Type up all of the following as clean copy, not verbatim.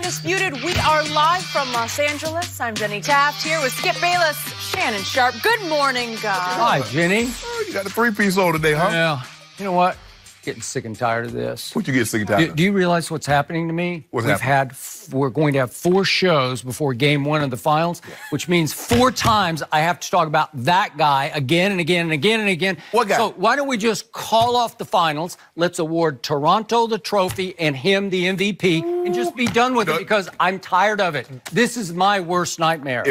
Undisputed. We are live from Los Angeles. I'm Jenny Taft here with Skip Bayless, Shannon Sharp. Good morning, guys. Hi, Jenny. Oh, you got a three-piece on today, huh? Yeah. You know what? Getting sick and tired of this. What you get sick and tired of? Do you realize what's happening to me? What's happening? We're going to have 4 shows before game 1 of the finals, which means 4 times I have to talk about that guy again and again and again and again. What guy? So why don't we just call off the finals? Let's award Toronto the trophy and him the MVP and just be done with it because I'm tired of it. This is my worst nightmare.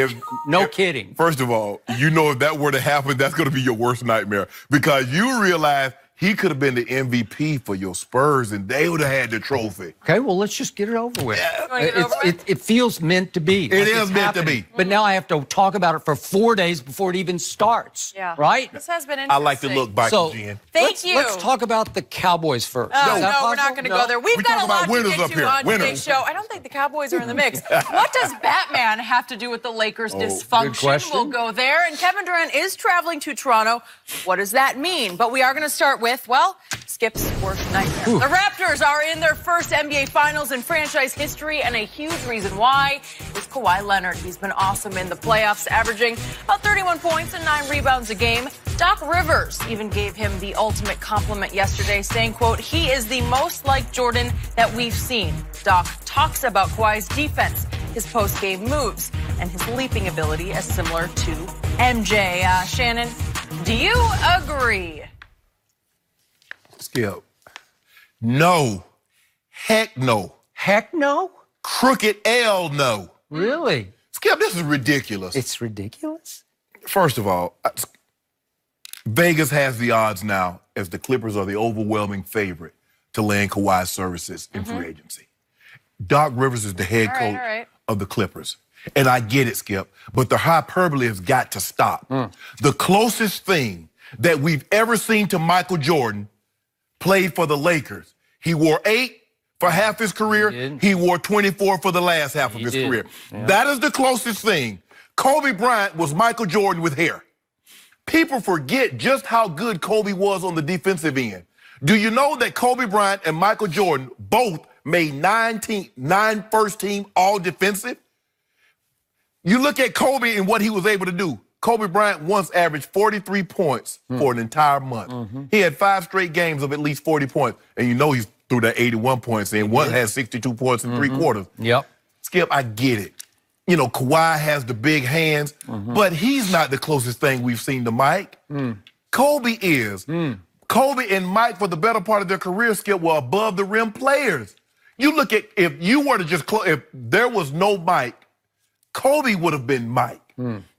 No kidding. First of all, you know if that were to happen, that's going to be your worst nightmare because you realize he could have been the MVP for your Spurs, and they would have had the trophy. Okay, well, let's just get it over with. Yeah. It feels meant to be. It is meant to be. But now I have to talk about it for 4 days before it even starts. Yeah. Right? This has been interesting. I like the look back, Jen. Thank you. Let's talk about the Cowboys first. No, we're not going to go there. We've got a lot to winners get up to here. on Winners. today's show. I don't think the Cowboys are in the mix. What does Batman have to do with the Lakers' dysfunction? question. We'll go there. And Kevin Durant is traveling to Toronto. What does that mean? But we are going to start with, well, Skip's worst nightmare. The Raptors are in their first NBA Finals in franchise history, and a huge reason why is Kawhi Leonard. He's been awesome in the playoffs, averaging about 31 points and 9 rebounds a game. Doc Rivers even gave him the ultimate compliment yesterday, saying, quote, he is the most like Jordan that we've seen. Doc talks about Kawhi's defense, his post-game moves, and his leaping ability as similar to MJ. Shannon, do you agree? Skip. No. Heck no. Heck no? Crooked L no. Really? Skip, this is ridiculous. It's ridiculous? First of all, Vegas has the odds now as the Clippers are the overwhelming favorite to land Kawhi's services in free agency. Doc Rivers is the head coach of the Clippers. And I get it, Skip, but the hyperbole has got to stop. The closest thing that we've ever seen to Michael Jordan played for the Lakers. He wore 8 for half his career. He wore 24 for the last half of his career. Yeah. That is the closest thing. Kobe Bryant was Michael Jordan with hair. People forget just how good Kobe was on the defensive end. Do you know that Kobe Bryant and Michael Jordan both made 9 first team all defensive? You look at Kobe and what he was able to do. Kobe Bryant once averaged 43 points for an entire month. He had 5 straight games of at least 40 points. And you know he threw that 81 points in. One had 62 points in 3 quarters. Yep. Skip, I get it. You know, Kawhi has the big hands, but he's not the closest thing we've seen to Mike. Kobe is. Kobe and Mike, for the better part of their career, Skip, were above the rim players. You look at, if you were to just, if there was no Mike, Kobe would have been Mike.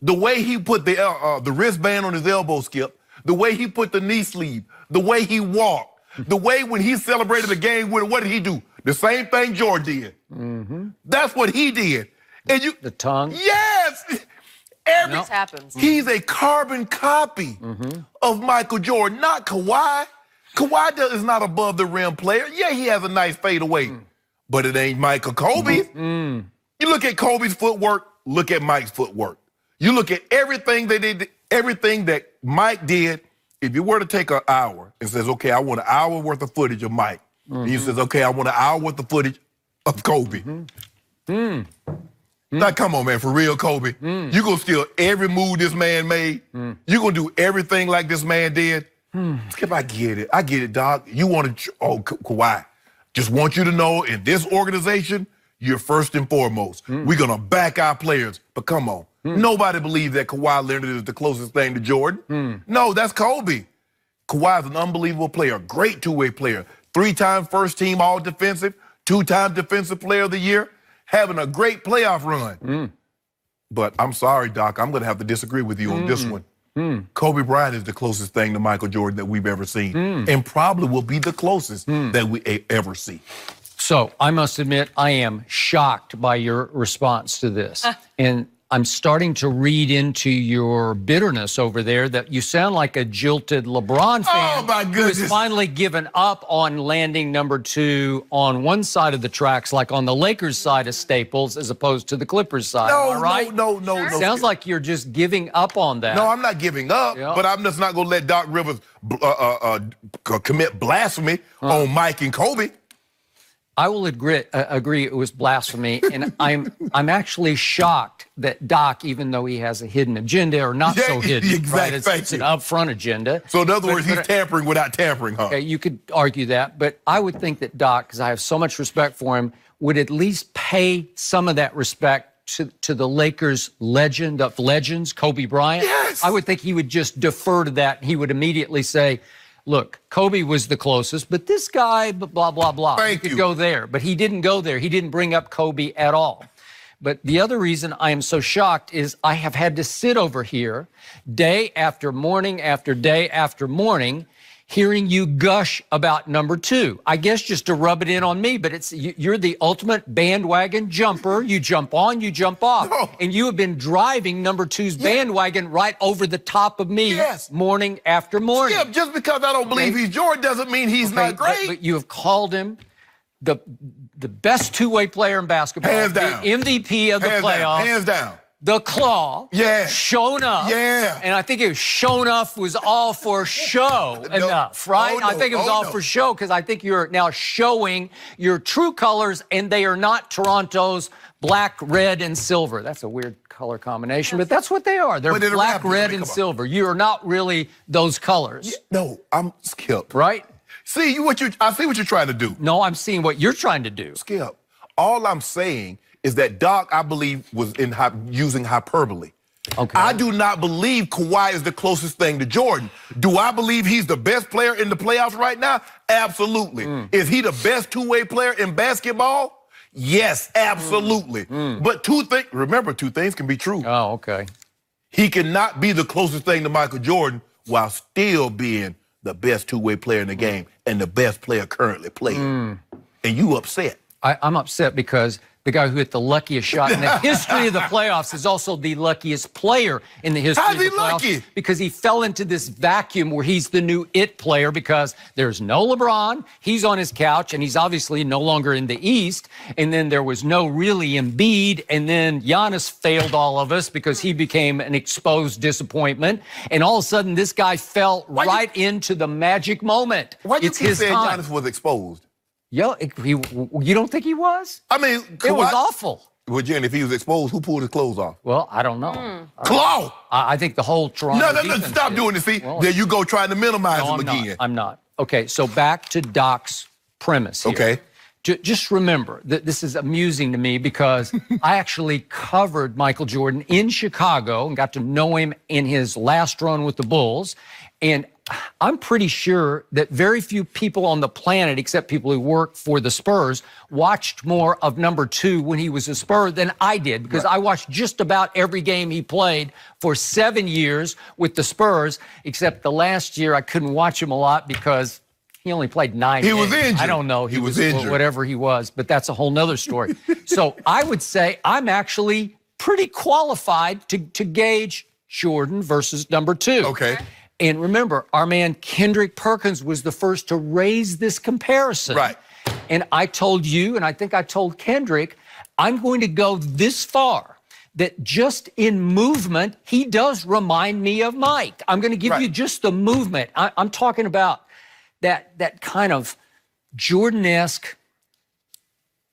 The way he put the wristband on his elbow, Skip, the way he put the knee sleeve, the way he walked, the way when he celebrated the game, what did he do? The same thing Jordan did. That's what he did. And The tongue? Yes! This happens. He's a carbon copy of Michael Jordan, not Kawhi. Kawhi is not above the rim player. Yeah, he has a nice fadeaway, but it ain't Michael Kobe. You look at Kobe's footwork, look at Mike's footwork. You look at everything they did, everything that Mike did. If you were to take an hour and says, okay, I want an hour worth of footage of Mike. And he says, okay, I want an hour worth of footage of Kobe. Now, come on, man, for real, Kobe. You gonna steal every move this man made? You gonna do everything like this man did? Skip, I get it, Doc. You want to, Kawhi, just want you to know in this organization, you're first and foremost. We're gonna back our players, but come on. Nobody believes that Kawhi Leonard is the closest thing to Jordan. No, that's Kobe. Kawhi's an unbelievable player, great two-way player. 3-time first team all defensive, 2-time defensive player of the year, having a great playoff run. But I'm sorry, Doc, I'm gonna have to disagree with you on this one. Kobe Bryant is the closest thing to Michael Jordan that we've ever seen, and probably will be the closest that we ever see. So I must admit, I am shocked by your response to this. And I'm starting to read into your bitterness over there that you sound like a jilted LeBron fan. Oh, my goodness. Who's finally given up on landing number 2 on one side of the tracks, like on the Lakers side of Staples, as opposed to the Clippers side. Am I right? No. Sounds like you're just giving up on that. No, I'm not giving up, but I'm just not going to let Doc Rivers commit blasphemy on Mike and Kobe. I will agree it was blasphemy, and I'm actually shocked that Doc, even though he has a hidden agenda or not so hidden, exactly, right? It's an upfront agenda. So in other words, he's tampering without tampering, huh? Okay, you could argue that, but I would think that Doc, because I have so much respect for him, would at least pay some of that respect to the Lakers legend of legends, Kobe Bryant. Yes. I would think he would just defer to that. He would immediately say, look, Kobe was the closest, but this guy, blah, blah, blah. Thank you. You Could go there, but he didn't go there. He didn't bring up Kobe at all. But the other reason I am so shocked is I have had to sit over here day after morning after day after morning hearing you gush about number 2. I guess just to rub it in on me, but you're the ultimate bandwagon jumper. You jump on, you jump off. No. And you have been driving number 2's bandwagon right over the top of me morning after morning. Yeah, just because I don't believe he's Jordan doesn't mean he's not great. But you have called him the best two-way player in basketball. Hands down. The MVP of the playoffs. Hands down. The claw. Yeah. Shown up. Yeah. And I think it was shown up was all for show enough, right? Oh, no. I think it was all for show because I think you're now showing your true colors, and they are not Toronto's black, red, and silver. That's a weird color combination, but that's what they are. They're black, red, and silver. You are not really those colors. Yeah, no, I'm Skip. Right? See I see what you're trying to do. No, I'm seeing what you're trying to do. Skip, all I'm saying is that Doc, I believe, was using hyperbole. Okay. I do not believe Kawhi is the closest thing to Jordan. Do I believe he's the best player in the playoffs right now? Absolutely. Is he the best two-way player in basketball? Yes, absolutely. But remember, two things can be true. Oh, okay. He cannot be the closest thing to Michael Jordan while still being the best two-way player in the game and the best player currently playing. And you upset. I'm upset because the guy who hit the luckiest shot in the history of the playoffs is also the luckiest player in the history of the playoffs. How's he lucky? Because he fell into this vacuum where he's the new it player because there's no LeBron, he's on his couch, and he's obviously no longer in the East, and then there was no really Embiid, and then Giannis failed all of us because he became an exposed disappointment, and all of a sudden this guy fell into the magic moment. Why do you keep saying time. Giannis was exposed? Yo, you don't think he was? I mean, it was awful. Well, Jen, if he was exposed, who pulled his clothes off? Well, I don't know. Claw! I think the whole Toronto No, stop doing this. See, there you go trying to minimize him again. I'm not. Okay, so back to Doc's premise here. Okay. Just remember that this is amusing to me because I actually covered Michael Jordan in Chicago and got to know him in his last run with the Bulls. And I'm pretty sure that very few people on the planet, except people who work for the Spurs, watched more of number 2 when he was a Spur than I did, because I watched just about every game he played for 7 years with the Spurs, except the last year I couldn't watch him a lot because he only played 9 games. He was injured. I don't know. He was injured. Whatever he was, but that's a whole nother story. So I would say I'm actually pretty qualified to gauge Jordan versus number 2. Okay. And remember, our man Kendrick Perkins was the first to raise this comparison. Right. And I told you, and I think I told Kendrick, I'm going to go this far, that just in movement, he does remind me of Mike. I'm going to give you just the movement. I'm talking about that kind of Jordan-esque,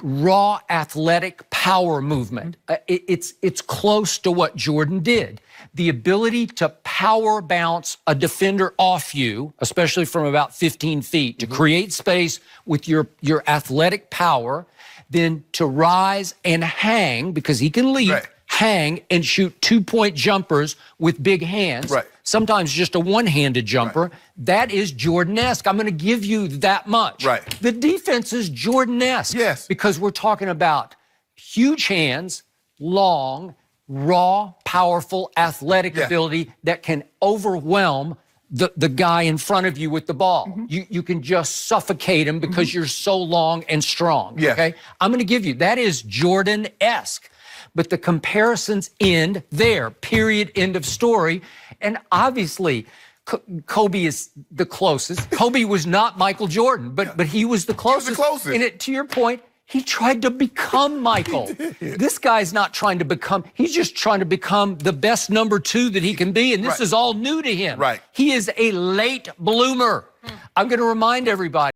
raw athletic power movement. It's close to what Jordan did. The ability to power bounce a defender off you, especially from about 15 feet, to create space with your athletic power, then to rise and hang, because he can leap, hang and shoot 2-point jumpers with big hands. Sometimes just a one-handed jumper. That is Jordan-esque. I'm going to give you that much. The defense is Jordan-esque. Yes. Because we're talking about huge hands, long, raw, powerful, athletic ability that can overwhelm the guy in front of you with the ball. You can just suffocate him because you're so long and strong. Okay? I'm going to give you, that is Jordan-esque. But the comparisons end there, period, end of story. And obviously, Kobe is the closest. Kobe was not Michael Jordan, but he was the closest. He was the closest. And to your point, he tried to become Michael. This guy's not trying to become, he's just trying to become the best number 2 that he can be, and this is all new to him. He is a late bloomer. I'm going to remind everybody.